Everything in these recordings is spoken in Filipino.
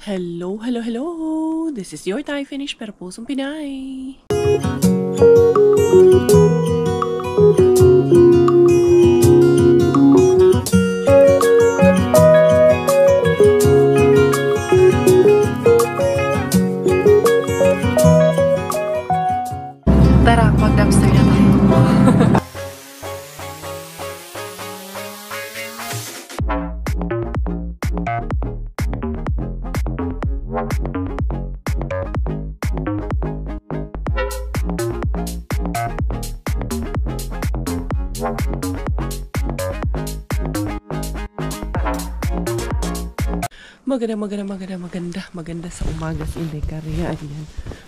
Hello, hello, hello! This is your Thai finish pero pusong Pinay. Tara, mag-dumpster na tayo. Maganda sa umaga si Inday Karya. Ayan,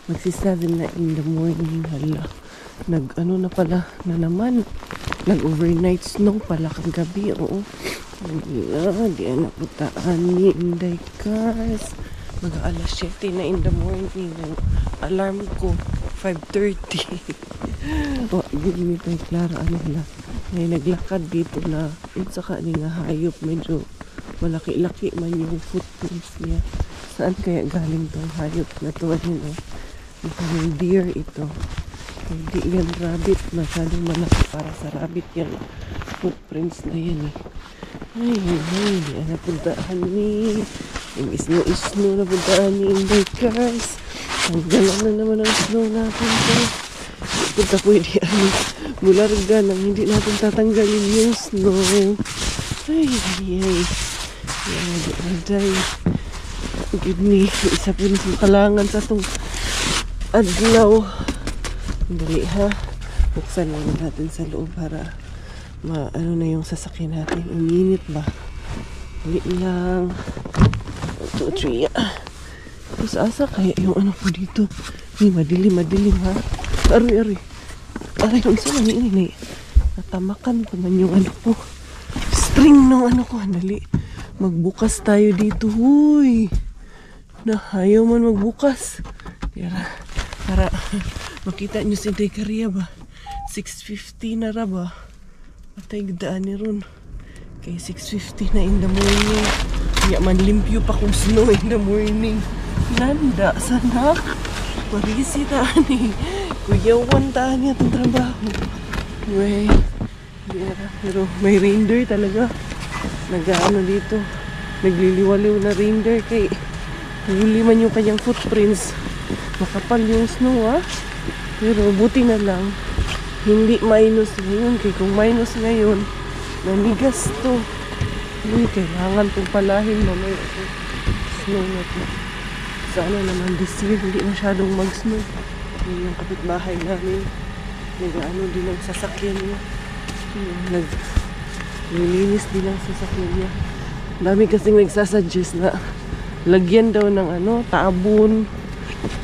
magsi-7 na in the morning. Hala, nag-ano na pala na naman. Nag-overnight snow pala kagabi. Oo. Hala, di na putaan ni Inday Kars. Mag-alas 7 na in the morning. Ang alarm ko, 5:30. O, hindi ni Tay Clara. Ano hala, may naglakad dito na sa kaning hayop. Medyo malaki-laki man yung footprints niya. Saan kaya galing tong hayop na to? Ayun, mukhang deer ito. Hindi yan rabbit. Masyadong malaki para sa rabbit yan. Footprints na yan eh. Ay, hindi na puntaan ni. Yung snow na puntaan ni Inday Kars. Ang galang na naman ang snow natin to. Punta pwede mularga nang hindi natin tatanggalin yung snow. Ay. Aday, good ni isa po sa kalangan sa itong adlaw. Dali ha, buksan naman natin sa loob para ano na yung sasakyan natin. Uminit ba? Dali lang. 1, 2, 3. Tapos asa kaya yung ano po dito? Ay, madilim ha. Aroy. Aray, kung saan ini natamakan ko man yung ano po. String ng ano ko. Dali. Magbukas tayo dito, huy. Ayaw man magbukas. Para makita nyo si Inday Karya ba. 6:50 na ra ba. Patay gdaan ni ron. Kay 6:50 na in the morning. Kaya man limpyo pa kung snow in the morning. Nanda, sana. Marisi taan eh. Kuyawan taan niya itong trabaho. Anyway, pero may reindeer talaga. Nag-ano dito, nagliliwaliw na reindeer kay huli man yung kanyang footprints. Makapal yung snow pero buti na lang hindi minus ngayon, kay kung minus ngayon nanigas to. Kailangan itong palahin mamaya ito snow na to. Sana naman this year hindi masyadong mag-snow. Yung kapitbahay namin nag-ano din ang sasakyan niya, nilinis din ang sasakyan niya. Dami kasing nagsasuggest na lagyan daw ng tabon.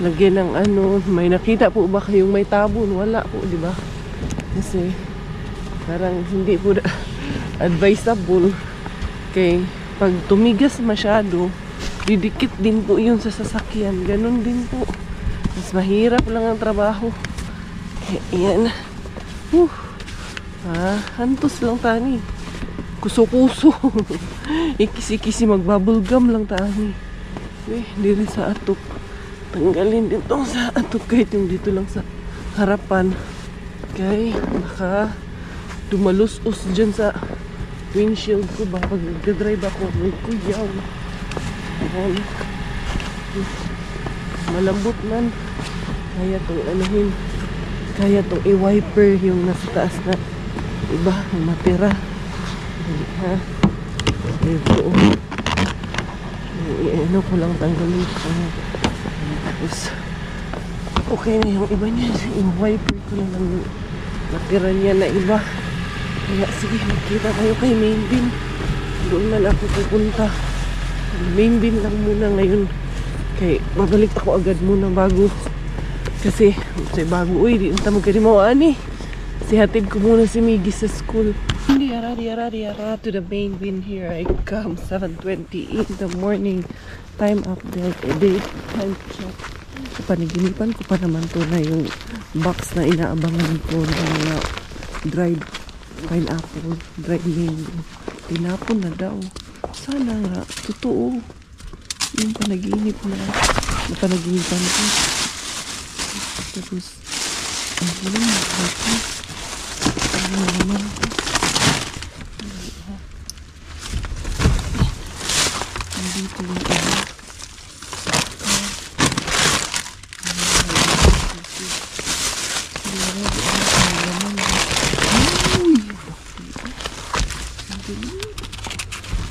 Lagyan ng may nakita po ba kayong may tabon? Wala po, di ba? Kasi parang hindi po advisable. Kay pag tumigas masyado, didikit din po yun sa sasakyan. Ganon din po. Mas mahirap lang ang trabaho. Ayan. Hantos lang tani. Kuso-kuso. Ikisi-kisi magbubble gum lang tani. Diri sa atok. Tanggalin din tong sa atok kahit yung dito lang sa harapan. Kaya baka dumalus-us dyan sa windshield ko ba pag nagdadrive ako. May kuyaw. Malambot man. Kaya itong anuhin. Kaya itong i-wiper yung nasa taas na iba ang matira. Ha? Ito. Ano ko lang tanggalin ko. Tapos okay na yung iba niya. Yung wiper ko lang ang natira niya na iba. Kaya sige, magkita tayo kay main bin. Doon man ako pupunta. Main bin lang muna ngayon. Kaya babalik ako agad muna bago. Kasi bago, di nita magkarimaan eh. Sihatid ko muna si Miggy sa school. Yara to the main bin. Here I come. 7:20 in the morning. Time update. Date. Time check. Paniginipan ko pa naman to na yung box na inaabangan ko na dried pineapple, dried mango. Tinapon na daw. Sana nga. Totoo. Yung panaginip na napanaginipan ko. Tapos, ang galing na ito. Ano na naman ito? Nandito yung ano.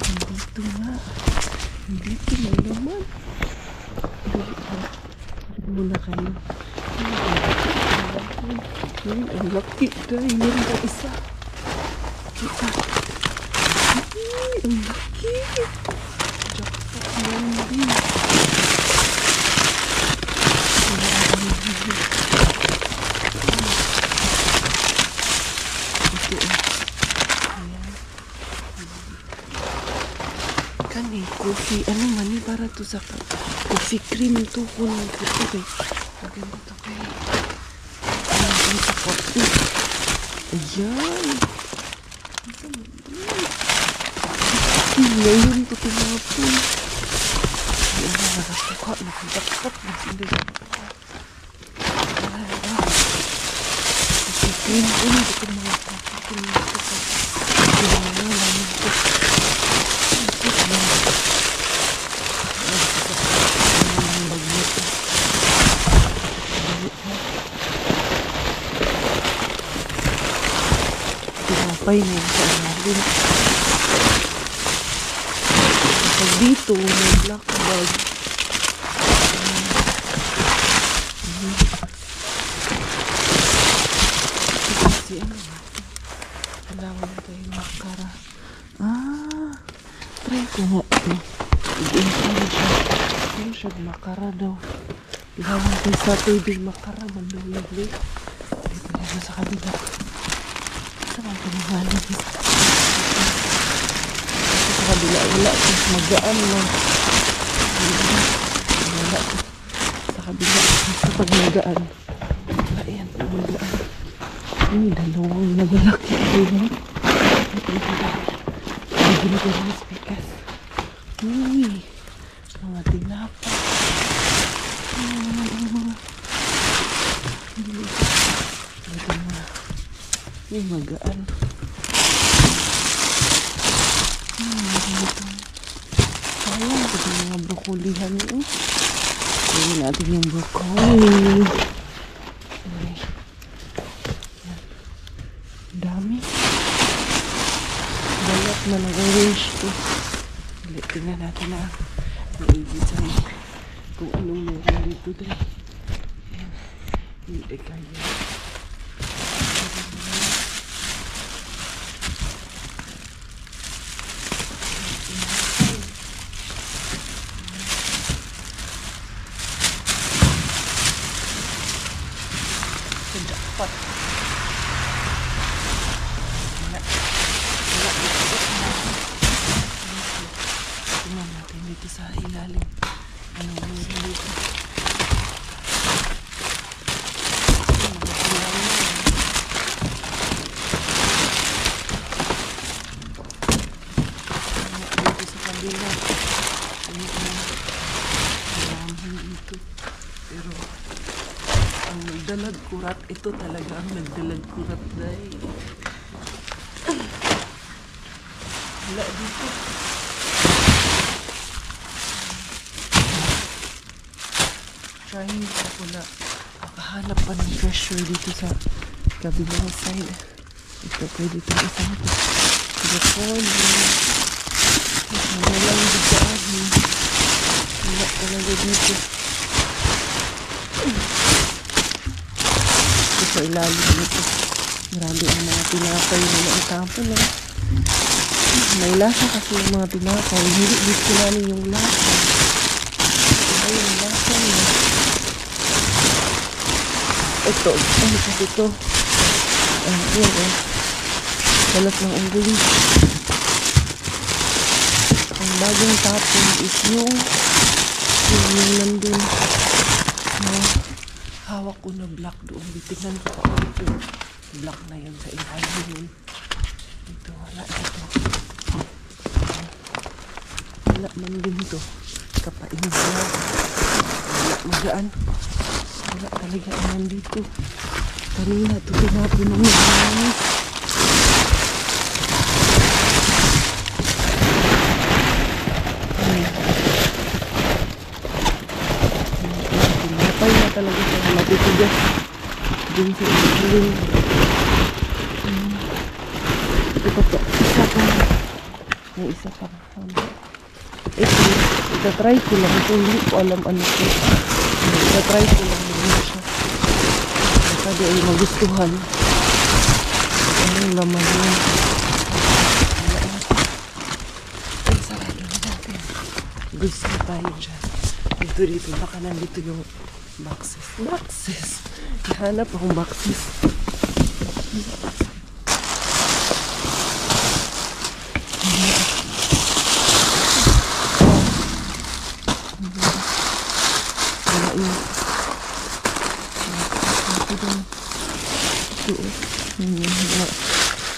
Nandito nga. Nandito may laman. Muna kayo. Ang laki guys. Meron pa isa. Kita. Ang laki. Jackpot naman din. Kani coffee ano man ni para to sa coffee cream to kunin ko to kay maganda to kay ano sa coffee ayan ngayon to tumapon ayan na nakasuka nakadakot na sila coffee cream kunin ko mga coffee cream to tinapay niya sa ilalim. Pag dito, may black bag. Kasi ano natin? Kailangan tayo makara. Try ko nga ito. I-install siya. Ano siya makara daw. Kailangan tayo sa pwede makara. Mandawigli. Dito na sa kanila. Saan ang pinagalan dito? Sa kabila, wala ito. Magaan lang. Wala ito. Sa kabila, sa pag magaan. Wala yan, pag magaan. Dalawang nagalaki. Bigyan ko rin speakers. Mga tinapa. Ito na. Yung magaan. Sayang, ito yung mga brokolihan nyo. Gawin natin yung brokoli. Dami. Balat na ng orange to. Tingnan natin na maigit kung anong meron dito dahil. Hindi kaya. Jackpot. Tingnan natin dito sa ilalim. Ano meron dito? Dito sa kabila. Marami dito. Pero ang nagdalag kurat, ito talaga ang nagdalag kurat dahil wala dito. Trying ako na makahanap pa ng pressure dito sa kabilang side. Ito pwede ito isang ito. Brokoli. Wala lang dito ahon. Wala talaga dito. Ito sa ilalim dito. Marami ang mga tinapay na naitapon lang. May lasa kasi yung mga tinapay. Hindi gusto namin yung lasa. Ay, yung lasa niya. Ito. Ano kasi ito? Yan eh. Balat ng unggoy. Ang bagong tapon is yung nandun. Hawak ko na black doon. Tingnan ko ito. Black na yun sa ilalim yun. Ito, wala dito. Wala man din ito. kapainit na. Wala magaan. Wala talaga naman dito. Kanina ito tinapon ng mga tinapay na talaga siya matitigas din sa ilalim. Ito pa, isa pa. May isa pa. Itatry ko lang ito. Hindi ko alam ano ito. Itatry ko lang din siya. Sabi ay magustuhan. Anong laman yun? Ay, sarado na natin. Gusto tayo dyan. Dito. Baka nandito yung boxes. Boxes! Ihanap akong boxes.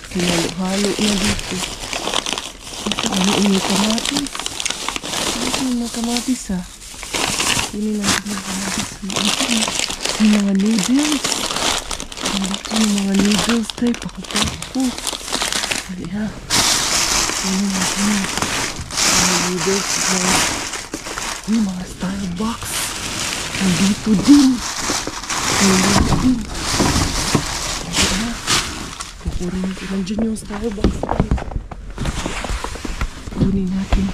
Halo-halo na dito. Ano yung kamatis? Ano yung kamatis ha? Ini lang yung kamatis. Yung mga noodles. Yung mga noodles tayo. Pakapako. Hali ha. Yung mga noodles. Yung mga Starbucks. Nandito din. Nandito din. Kukurin ko lang dyan yung Starbucks. Kunin natin.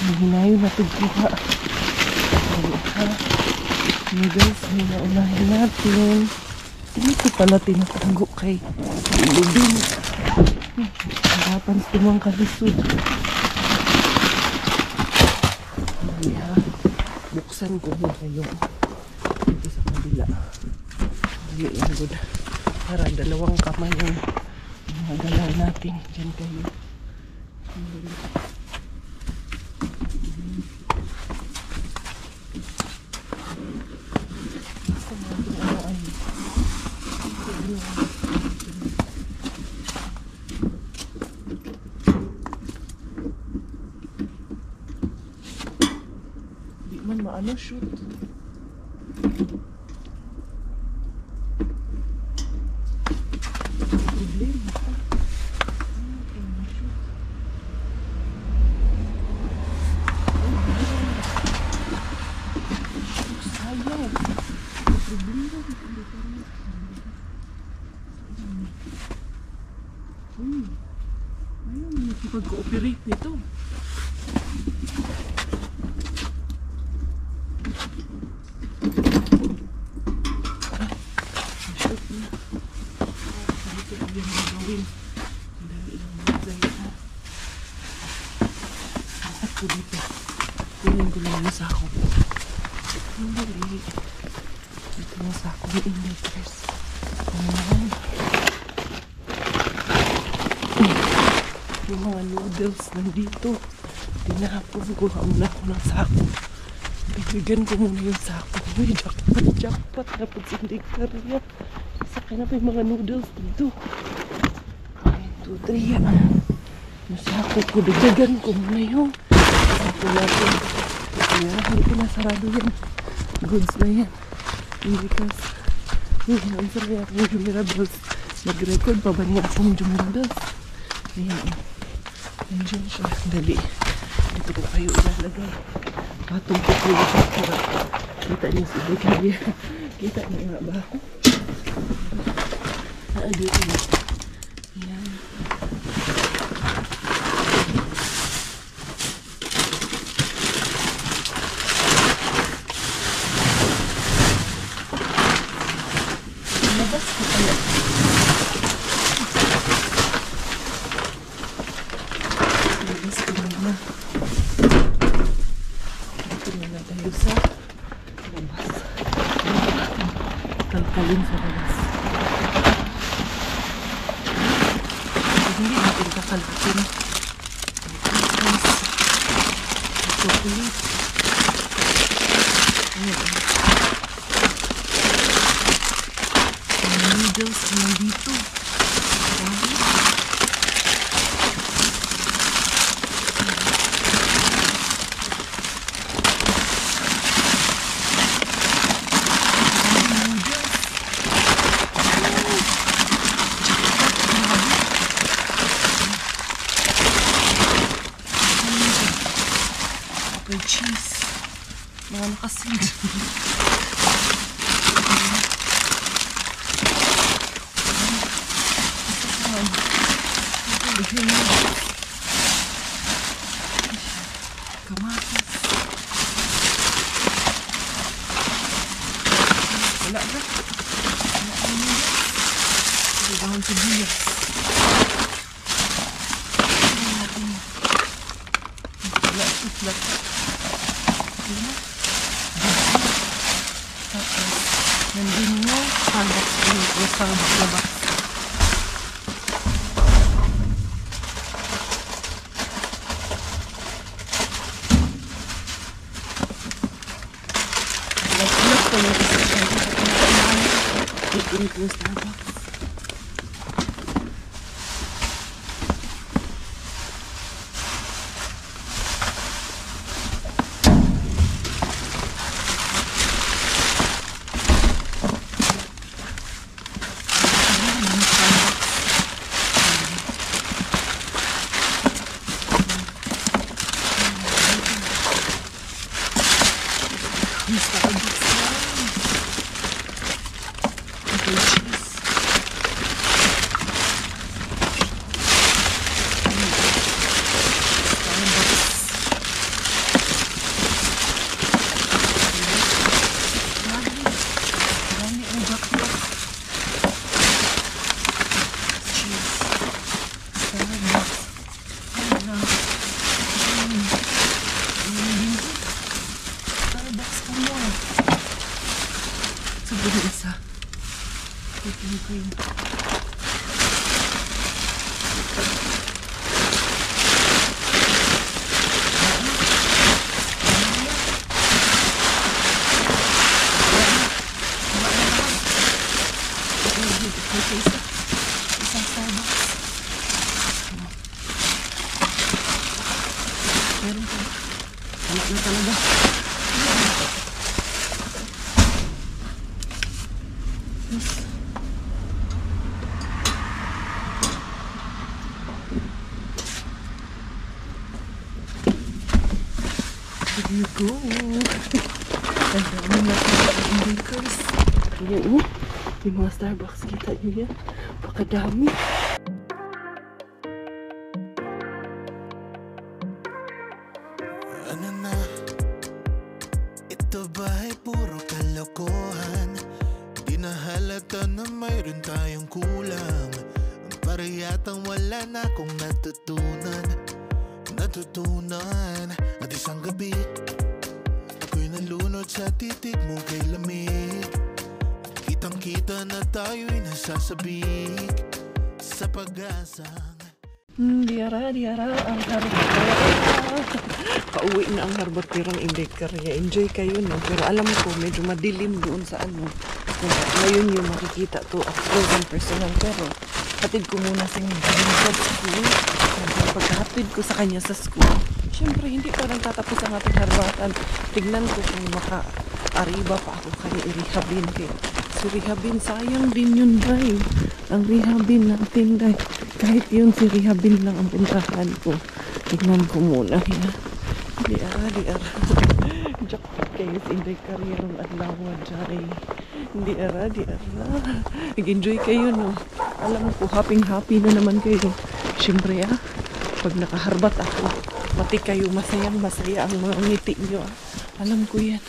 Mahinayo na tigkuha. Noodles, hinaunahin natin. Dito pala tinatago kay Lubin. Harapan tumang kalisod. Buksan ko muna yung dito sa kabila. Dali lang good. Para dalawang kamay yung mga galaw natin. Diyan kayo. Di man maano shoot. Ayun, nakipag-cooperate nito. Shoot na. Dito ko yung gagawin. Ang dami lang magzay ha. At ko dito. Kunin ko lang yung sako. Ang dali. Dito yung sako ng indicators. Ayan. Yung mga noodles nandito. Tinapon ko muna ako ng sako. Bibigyan ko muna yung sako. Uy, jackpot na po sa indicatoria. Isa ka na pa yung mga noodles dito. 1, 2, 3 yan. Yung sako ko, bibigyan ko muna yung sako natin. Hindi ko nasarado yan. Goods na yan. Because ang saraya akong Jumirables. Nag-record pa ba niya akong Jumirables? Ayan. Nandiyan siya. Dali. Dito ko kayo ilalagay. Patong ko kayo siya para kita niyo sa bigay. Kita niyo nga ba ako? Dito na. Ayan. Labas ko kaya. Kalkalin sa labas. Hindi natin kakalatin. Chocolate. Noodles nandito. Mga nakasid. Kamatis. Wala ba? Wala dahon sibuyas. Wala ito. Tapos, nandun mo, Starbucks o Starbucks na box. Nag-look ko yung isa siya. Ikin ko yung Starbucks. Isa. Tignan ko yun. Isang Starbucks. Meron pa. Wala na talaga. Here you go. Ang dami na yung bakers. Ayan, yung mga Starbucks, kita nyo yan. Pakadami. Ano na? Ito ba ay puro kalokohan? Di na halata na mayroon tayong kulang. Para yatang wala na akong natutunan. At isang gabi ako'y nalunod sa titig mo kay lamig. Kitang kita na tayo'y nasasabik sa pag-asang Diara ang harbor. Pauwi na ang harbor pero hindi karya. Enjoy kayo no. Pero alam ko medyo madilim doon sa ano. Ngayon yung makikita to up close and personal. Pero hatid ko muna sa school. Pagkatid ko sa kanya sa school. Siyempre hindi pa rin tatapos ang ating harbatan. Tignan ko kung maka-ariba pa ako kanya i-rehabin. So rehabin, sayang din yun dahil. Ang rehabin natin dahil. Kahit yun si rehabin lang ang puntahan ko. Tignan ko muna. Diara. Jackpot kayo sa inday karyerong adlaw dyan. Diara. Nag-enjoy kayo no. Alam ko, happy na naman kayo. Siyempre pag nakaharbat ako, pati kayo masaya ang mga ngiti nyo. Alam ko yan.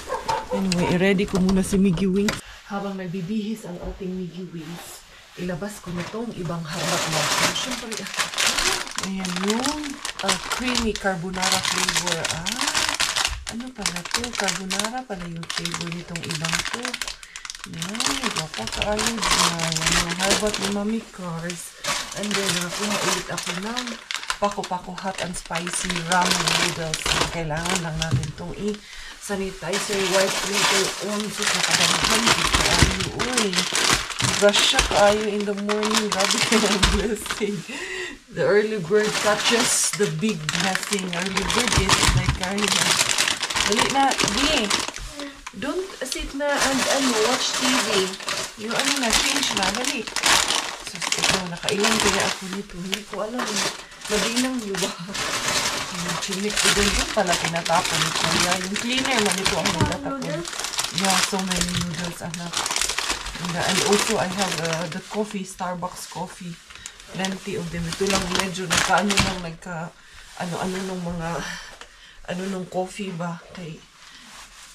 Anyway, ready ko muna si Miggy Wings. Habang nagbibihis ang ating Miggy Wings, ilabas ko na itong ibang harbat mo. Siyempre, ayan yung creamy carbonara flavor. Ano pala to? Carbonara pala yung flavor nitong ibang to. Yan, napakaayon na. Yan yung harbat ni Mami Cars. And then, nakuha ulit ako ng Paco hot and spicy ramen noodles. Kailangan lang natin itong sanitizer wipe later on. So, nakadamahan dito ayo. Uy, brush siya kayo in the morning. Grabe ka ng blessing. The early bird catches the big blessing. Early bird is like karina. Dali na, di. Don't sit na and watch TV. Yung change na. Dali. So, ito, nakailan kaya ako nito. Hindi ko alam. Madinang nyo ba? Yung chinik ko din pala tinatapon ko. Yung cleaner man ito ang nagtatapon. Yeah, so many noodles, anak. And also, I have the coffee, Starbucks coffee. Plenty of them. Ito lang medyo ano nung mga, nung coffee ba. Kay,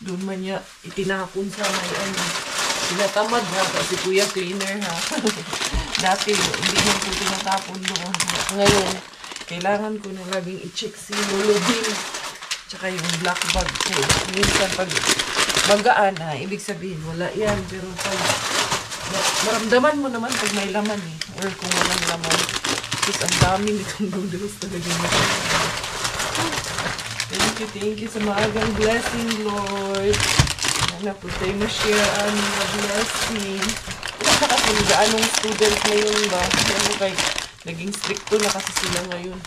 doon man niya itinapon sa may tinatamad na kasi kuya cleaner ha. Dati, hindi niya ko tinatapon doon. Ngayon, kailangan ko na laging i-check si Lulubin. Tsaka yung black bag ko. Minsan pag magaan ha, ibig sabihin wala yan. Pero pag maramdaman mo naman pag may laman eh. Or kung walang laman. Tapos ang dami nitong noodles talaga. Thank you sa maagang blessing, Lord. Naku, tayo ma-share ang blessing. Kasi anong student ngayon ba? Ano kay naging stricto na kasi sila ngayon.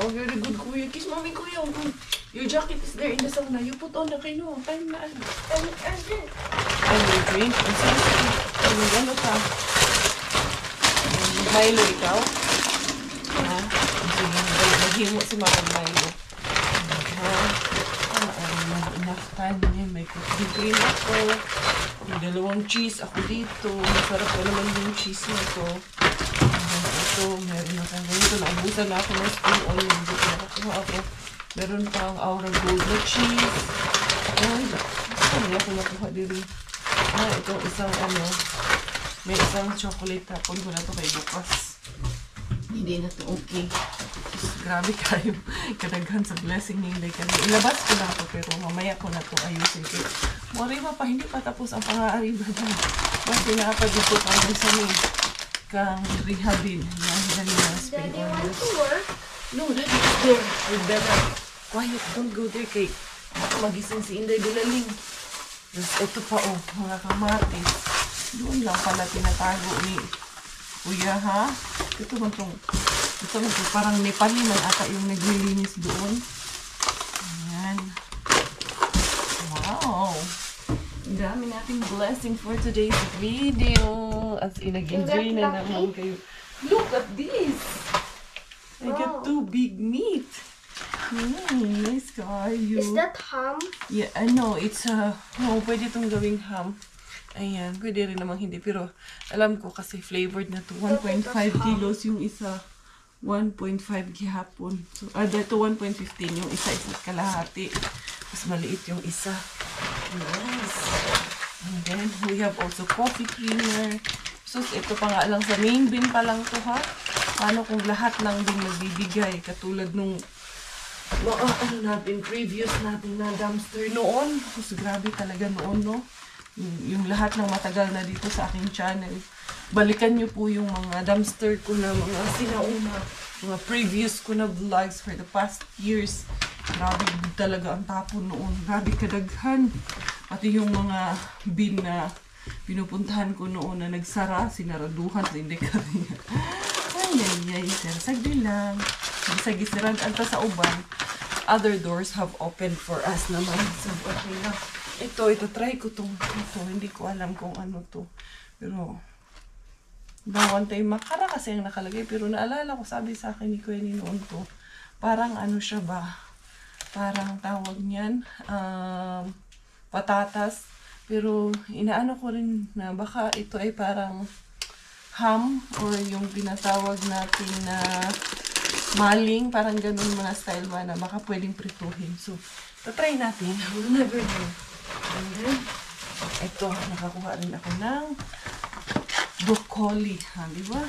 Oh, very good, kuya. Kiss mommy, kuya. Your jacket is there in the sauna. You put on na kayo. Time na ano. And you drink. Ano ka? Milo ikaw? Ha? Naghimo si Mama Milo. Ha? Enough time niya. May cooking cream ako. May dalawang cheese ako dito. Masarap pa naman yung cheese na to. Ito, meron ako ganito. Naubusan na ako ng spoon oil. Dito nakakuha ako. Meron pang Aura Gold na cheese. Ay, saan ako nakuha dito? Itong isang may isang chocolate tapon ko na to kay bukas. Hindi na to okay. Grabe kayo. Kadaghan sa blessing ni Inday kami. Ilabas ko na to pero mamaya ko na to ayusin ko. Morima pa, hindi pa tapos ang pang-aariba dyan. Mas pinapagito kami sa may kang rehabin. Daddy, want to work? No, Daddy is there. With Bella. Quiet, don't go there kay magising si Inday Dulaling. Tapos ito pa mga kamatis. Doon lang pala tinatago ni Kuya ha. Ito man itong parang Nepali man ata yung naglilinis doon. Ayan. Wow. Ang dami nating blessing for today's video. As in, nag-enjoy na naman kayo. Look at this. I got 2 big meat. Nice kayo. Is that ham? Yeah, no, it's no, pwede itong gawing ham. Ayan, pwede rin namang hindi. Pero alam ko kasi flavored na to. 1.5 kilos yung isa. 1.5 gihapon. So, dito 1.15 yung isa kalahati. Mas maliit yung isa. Nice. And then, we have also coffee creamer. So, ito pa nga lang sa main bin pa lang to ha. Paano kung lahat lang din nagbibigay. Katulad nung natin, previous natin na dumpster noon. So, grabe talaga noon, no? Yung lahat ng matagal na dito sa aking channel. Balikan nyo po yung mga dumpster ko na mga sinauna, mga previous ko na vlogs for the past years. Grabe talaga ang tapon noon. Grabe kadaghan. Pati yung mga bin na pinupuntahan ko noon na nagsara, sinaraduhan, hindi ka rin. Ay, sagdi lang. Gisirang anta sa uban. Other doors have opened for us naman. So, okay lang. Ito, try ko ito. Hindi ko alam kung ano to. Pero, one time makara kasi ang nakalagay. Pero naalala ko, sabi sa akin ni Kuya ni noon to. Parang ano siya ba? Parang tawag niyan. Patatas. Pero, inaano ko rin na baka ito ay parang ham or yung pinatawag natin na maling. Parang ganun mga style ba na baka pwedeng prituhin. So, try natin. We'll never know. And then, ito, nakakuha rin ako ng broccoli, ha, di ba?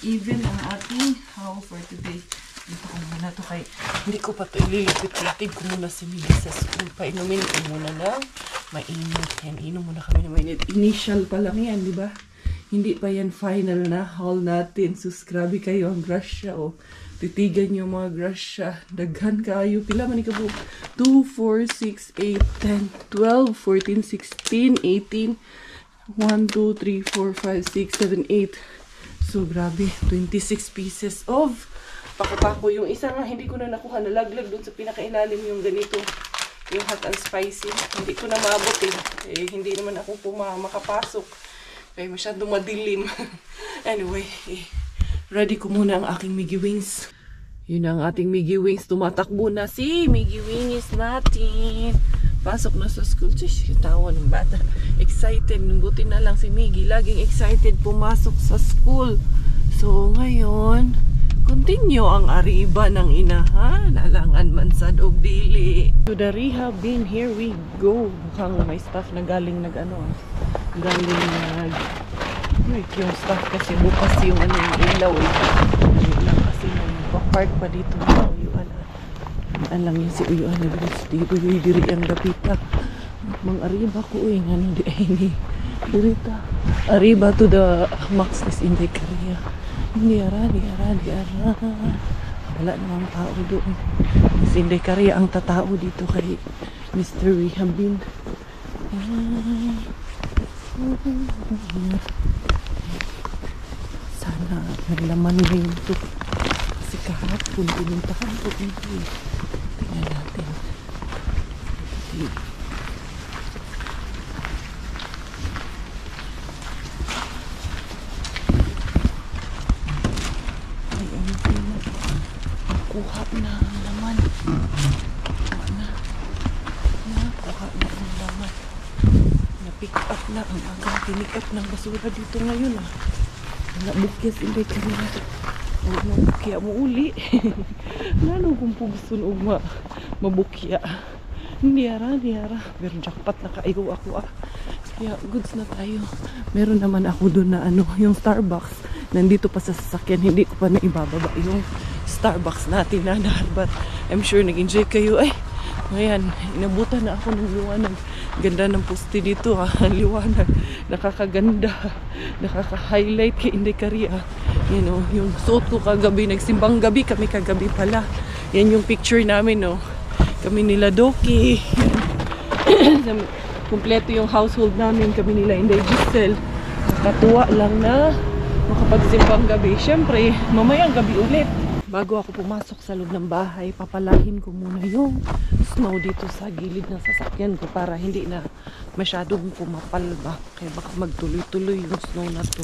Even ang ating how for today. Dito ko muna ito kay, hindi ko pa ito ililipit-litid ko muna si Mili sa school. Painumin ko muna ng mainit. Yan, inom muna kami ng mainit. Initial pa lang yan, di ba? Hindi pa yan final na haul natin. Sus, grabe kayo ang grasya, oh. Titigan nyo mga grasya. Daghan kayo. Pila man ikaw po? 2, 4, 6, 8, 10, 12, 14, 16, 18, 1, 2, 3, 4, 5, 6, 7, 8. So, grabe. 26 pieces of pako-pako. Yung isa nga, hindi ko na nakuha. Nalaglag doon sa pinakailalim yung ganito. Yung hot and spicy. Hindi ko na maabot eh. Hindi naman ako makapasok. Kaya masyadong madilim. Anyway, ready ko muna ang aking Miggy Wings. Yun ang ating Miggy Wings. Tumatakbo na si Miggy Wings natin. Pasok na sa school. Sus, tawa ng bata. Excited. Buti na lang si Miggy. Laging excited pumasok sa school. So, ngayon, continue ang ariba ng inahan. Alangan man sa dili. To the rehab bin, here we go. Mukhang may staff na galing galing yung staff kasi bukas yung ilaw kasi nagpa-park pa dito na uyuan. Alam niya si uyuan na dito diri ang dapita. Mang ariba ko di ay dirita. Ariba to the max is in the Korea. Hindi ara. Wala namang tao doon. Is in the Korea ang tatao dito kay Mr. Rehabin. Sana may laman ngayon ito. Kasi kahapon pinuntahan ko dito. Tingnan natin. Kuha na ang laman. Kuha na ang laman. Na-pick up na ang agang pinick up ng basura dito ngayon Nabukyas hindi ka na. Huwag mabukya mo uli. Lalo kung pugsun o mabukya. Hindi ara. Pero jackpot na kaigo ako Kaya goods na tayo. Meron naman ako doon na yung Starbucks. Nandito pa sa sasakyan. Hindi ko pa na ibababa yung Starbucks natin but I'm sure nag-enjoy kayo. Ayan, inabutan na ako ng liwanag. Ganda ng poste dito liwanag. Nakakaganda. Nakaka-highlight kay Inday Korea. Yung suot ko kagabi. Nagsimbang gabi kami kagabi pala. Yan yung picture namin Kami nila Doki. Kompleto yung household namin. Kami nila Inday Giselle. Nakatuwa lang na makapagsimbang gabi. Siyempre, mamayang gabi ulit. Bago ako pumasok sa loob ng bahay, papalahin ko muna yung snow dito sa gilid ng sasakyan ko para hindi na masyadong pumapal ba. Kaya baka magtuloy-tuloy yung snow na to.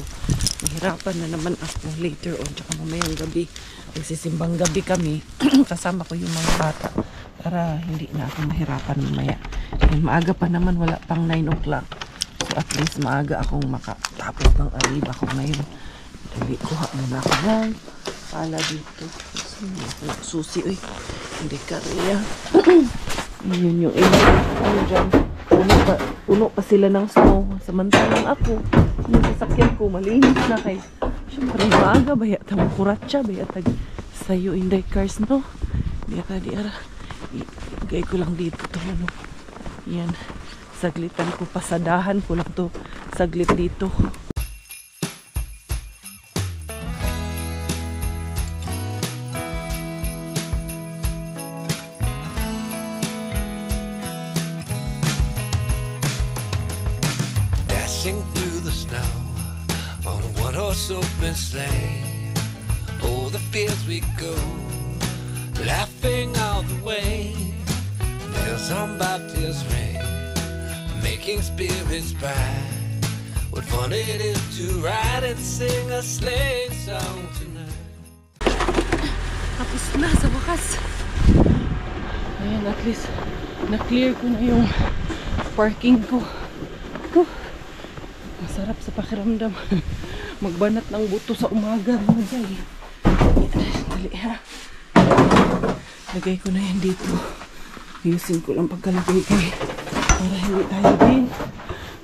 Mahirapan na naman ako later on. Tsaka mamayang gabi. Magsisimbang gabi kami. Kasama ko yung mga bata para hindi na ako mahirapan mamaya. And maaga pa naman, wala pang 9 o'clock. So at least maaga akong makatapos ng ariba ko ngayon. Dali, kuha muna ako ng pala dito. Susi, Hindi Korea. Yun yung iba. Dyan. Puno pa sila ng snow. Samantalang ako, yung sasakyan ko, malinis na kay. Siyempre, maaga, bayat ang kuratsa, bayat sayo Inday cars, no? Di ara. Igay ko lang dito ito, Yan. Saglitan ko, pasadahan ko lang to. Saglit dito. Through the snow on a one-horse open sleigh. Oh, the fields we go, laughing all the way. Bells on bobtails ring, making spirits bright. What fun it is to ride and sing a sleighing song tonight. Tapos na sa wakas. Ayan, at least na-clear ko na yung parking ko. Masarap sa pakiramdam. Magbanat ng buto sa umaga. Dali lagay ko na yan dito. Ayusin ko lang pagkalagay kay para hindi tayo din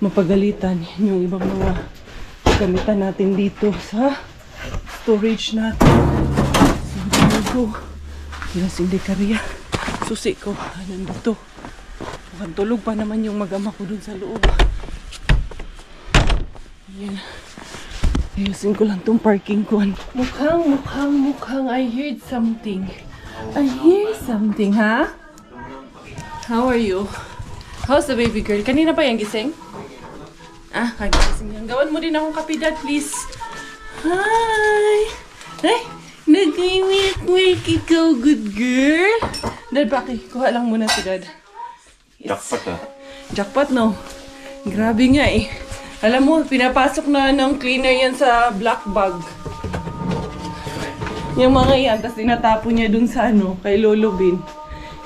mapagalitan. Yung ibang mga gamitan natin dito sa storage natin. So, yes, Inday Korea. Susi ko. Nandito. Tulog pa naman yung mag-ama ko dun sa loob. Yan. Ayusin ko lang tong parking ko. Mukhang I heard something. Ha? How are you? How's the baby girl? Kanina pa yan gising? Kagising yan. Gawan mo din akong kape, Dad, please. Hi! Ay, nag-milk ikaw, good girl. Dad, Baki, kuha lang muna si Dad. Jackpot Jackpot, no? Grabe nga Alam mo, pinapasok na ng cleaner yan sa black bag. Yung mga yan, tapos tinatapon niya dun sa ano, kay Lolo Bin.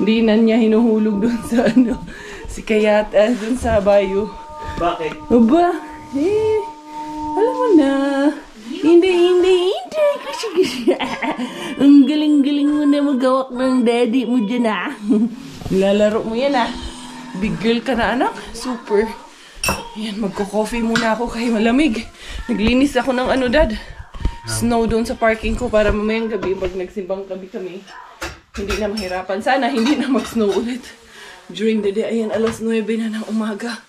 Hindi na niya hinuhulog dun sa ano, si Kayata, dun sa bayo. Bakit? Aba, alam mo na. Hindi. Kasi ang galing-galing mo na magawak ng daddy mo dyan ah. Nilalaro mo yan ah. Big girl ka na anak. Super. Ayan, magko-coffee muna ako kahit malamig. Naglinis ako ng ano dad. Snow doon sa parking ko para mamayang gabi pag nagsimbang kami, hindi na mahirapan. Sana hindi na mag-snow ulit. During the day, ayan, alas 9 na ng umaga.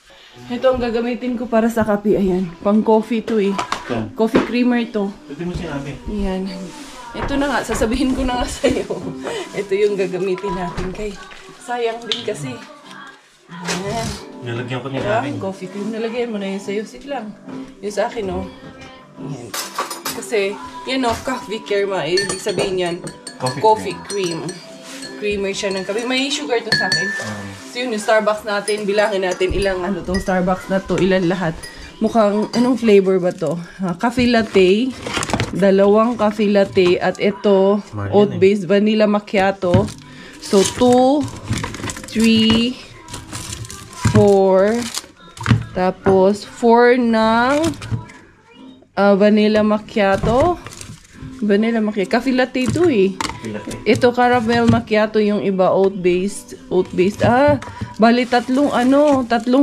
Ito ang gagamitin ko para sa kape, ayan. Pang coffee to eh. Coffee creamer to. Pwede mo sinabi. Ayan. Ito na nga, sasabihin ko na nga sa'yo. Ito yung gagamitin natin kay sayang din kasi. Ayan. Nalagyan ko ni Diba? namin. Coffee cream. Nalagyan mo na yun sa'yo. Sit lang. Yung sa akin, oh. Ayan. Kasi, yan o, coffee creamer. Ibig sabihin yan, coffee cream. Creamer siya ng kape. May sugar to sa akin. So yun, yung Starbucks natin, bilangin natin ilang ano tong Starbucks na to, ilan lahat. Mukhang, anong flavor ba to? Coffee latte, 2 coffee latte, at ito, oat-based vanilla macchiato. So, 2, 3, 4, tapos 4 ng vanilla macchiato. Vanilla macchiato. Coffee latte ito eh. Ito caramel macchiato, yung iba oat-based. Bali tatlong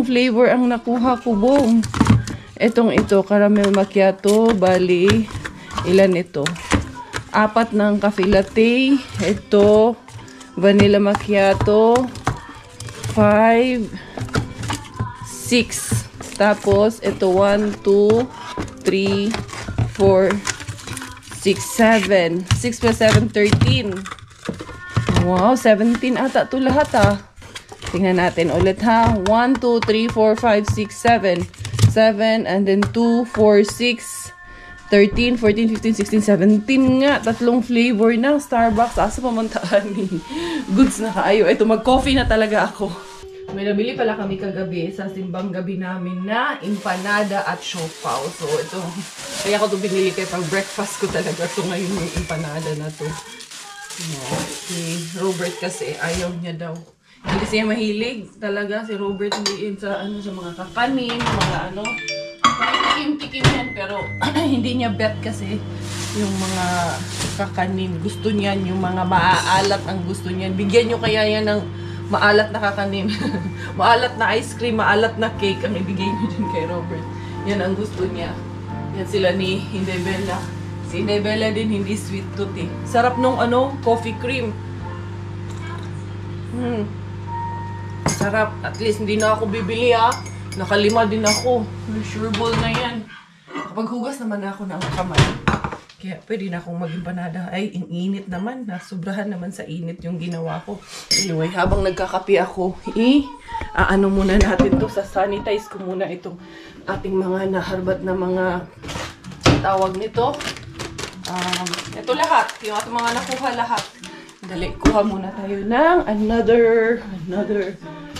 flavor ang nakuha ko, Bong. Ito caramel macchiato, bali ilan ito? 4 ng coffee latte. Ito vanilla macchiato. 5, 6. Tapos ito 1, 2, 3, 4, 6, 7. 6 plus 7, 13. Wow, 17 ata ito lahat ah. Tingnan natin ulit ha. 1, 2, 3, 4, 5, 6, 7. 7 and then 2, 4, 6, 13, 14, 15, 16, 17 nga. Tatlong flavor ng Starbucks. Asa pamantaan ni goods na kaayo. Ito, mag-coffee na talaga ako. May nabili pala kami kagabi sa simbang gabi namin na empanada at siopaw. So, ito, kaya ko ito binili kaya pang breakfast ko talaga. So, ngayon yung empanada na to. Si Robert kasi, ayaw niya daw. Hindi siya mahilig talaga. Si Robert hindi sa, sa mga kakanin, mga tikim-tikim yan. Pero, hindi niya bet kasi yung mga kakanin. Gusto niyan, yung mga maaalat ang gusto niyan. Bigyan nyo kaya yan ng maalat na kakanin. Maalat na ice cream, maalat na cake ang ibigay nyo din kay Robert. Yan ang gusto niya. Yan sila ni Indebella. Si Indebella din hindi sweet tooth eh. Sarap nung coffee cream. Sarap. At least hindi na ako bibili ah. Nakalima din ako. Sure ball na yan. Kapag hugas naman ako ng kamay. Kaya pwede na akong mag-empanada. Ay, ang init naman. Sobrahan naman sa init yung ginawa ko. Anyway, habang nagkakape ako, ano muna natin to. Sa-sanitize ko muna itong ating mga naharbat na mga tawag nito. Ito lahat. Yung ating mga nakuha lahat. Dali, kuha muna tayo ng another.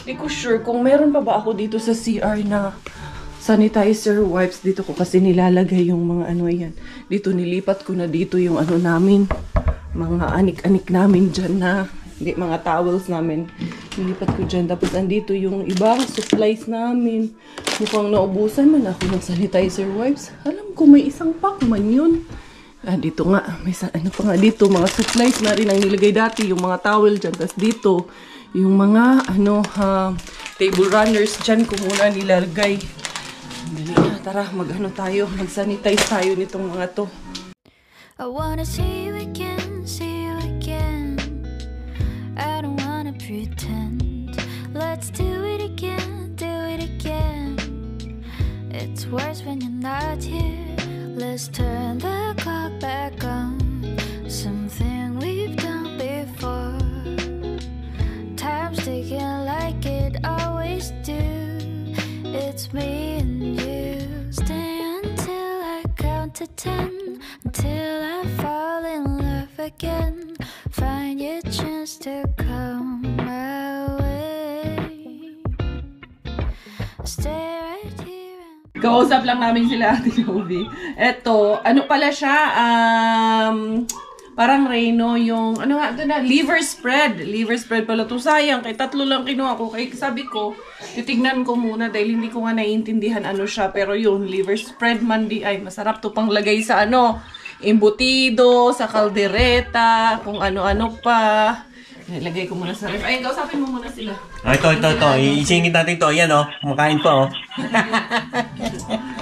Hindi ko sure kung meron pa ba ako dito sa CR na sanitizer wipes. Dito ko kasi nilalagay yung mga yan. Dito nilipat ko na dito yung namin. Mga anik-anik namin dyan na. Hindi, mga towels namin. Nilipat ko dyan. Tapos andito yung ibang supplies namin. Mukhang naubusan man ako ng sanitizer wipes. Alam ko may isang pack man yun. Dito nga. May pa nga dito. Mga supplies na rin ang nilagay dati. Yung mga towel dyan. Tapos dito yung mga table runners dyan ko muna nilalagay. Dali na, tara, tayo, mag-sanitize tayo nitong mga to. I wanna see you again. I don't wanna pretend. Let's do it again. It's worse when you're not here. Let's turn the clock back on. Something we've done before. Time's ticking like it always do. It's me and you. Stay until I count to 10. Until I fall in love again. Find your chance to come my way. Stay right here. Kausap lang namin sila Ate Jovi. Eto, pala siya? Parang Reno yung, ano nga, ito na, liver spread. Liver spread pala to. Sayang, kay tatlo lang kinuha ko. Kaya sabi ko, titignan ko muna dahil hindi ko nga naiintindihan ano siya. Pero yun, liver spread man di, ay masarap to pang lagay sa ano, embutido, sa kaldereta, kung ano-ano pa. Ilagay ko muna sa ref. Ayun, kausapin mo muna sila. Ito. Isingit natin ito. Ayan, oh. Kumakain pa, oh.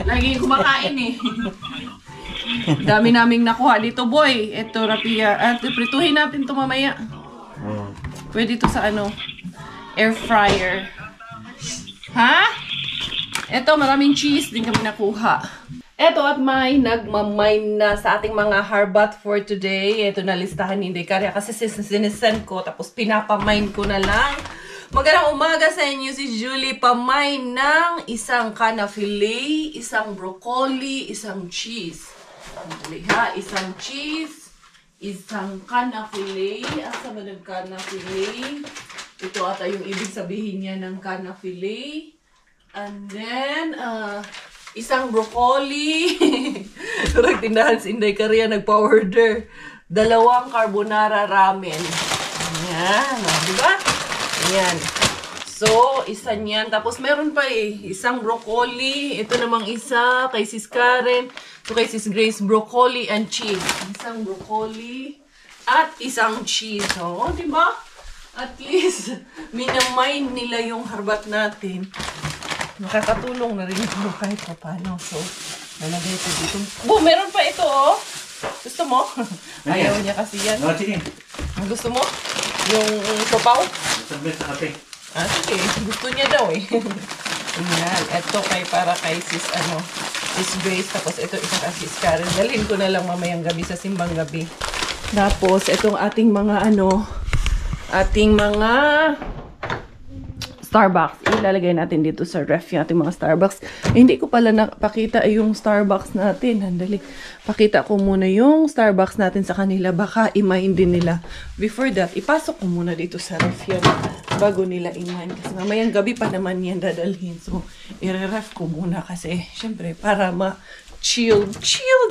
Lagi kumakain eh. Dami naming nakuha dito, boy. Ito, rapia. At prituhin natin to mamaya. Pwede to sa ano, air fryer. Ha? Ito, maraming cheese din kami nakuha. Ito at may nagmamine na sa ating mga harbat for today. Ito na listahan ni Inday Karya kasi sinisend ko tapos pinapamine ko na lang. Magandang umaga sa inyo, si Julie. Pamine ng isang kana fillet, isang broccoli, isang cheese. Ha? Isang cheese, isang kana fillet. Asa ba ng kana fillet? Ito ata yung ibig sabihin niya ng kana fillet. And then, isang broccoli. Nagtindahan si Inday Karya, nagpa-order. 2 carbonara ramen. Ayan, diba? Ayan. So, isa niyan. Tapos meron pa isang broccoli. Ito namang isa kay Sis Karen. Ito kay Sis Grace, broccoli and cheese. Isang broccoli at isang cheese. O, diba? At least, minamine nila yung harbat natin. Nakakatulong na rin ito kahit pa paano. So, nalagay ito dito. Meron pa ito, oh. Gusto mo? Ayaw niya kasi yan. Oh, sige. Gusto mo? Yung sopaw? Sabi sa kape. Sige. Gusto niya daw eh. Ayan. Ito para kay Sis Grace. Tapos ito isa kay Sis Karen. Dalhin ko na lang mamayang gabi sa simbang gabi. Tapos, itong ating mga Starbucks. Ilalagay natin dito sa ref yung ating mga Starbucks. Hindi ko pala napakita yung Starbucks natin. Handali. Pakita ko muna yung Starbucks natin sa kanila. Baka i-mind din nila. Before that, ipasok ko muna dito sa ref yan bago nila i-mind. Kasi mamayang gabi pa naman yan dadalhin. So, i-ref ko muna kasi syempre para chilled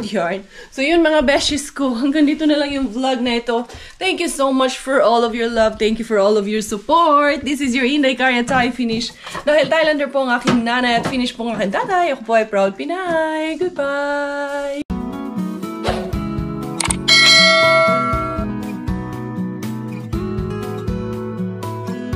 yarn. So yun mga besties ko, hanggang dito na lang yung vlog na ito. Thank you so much for all of your love. Thank you for all of your support. This is your Inday Karya Thai Finish. Dahil Thailander po ang aking nanay at finish po ang aking tatay. Ako po ay proud Pinay. Goodbye!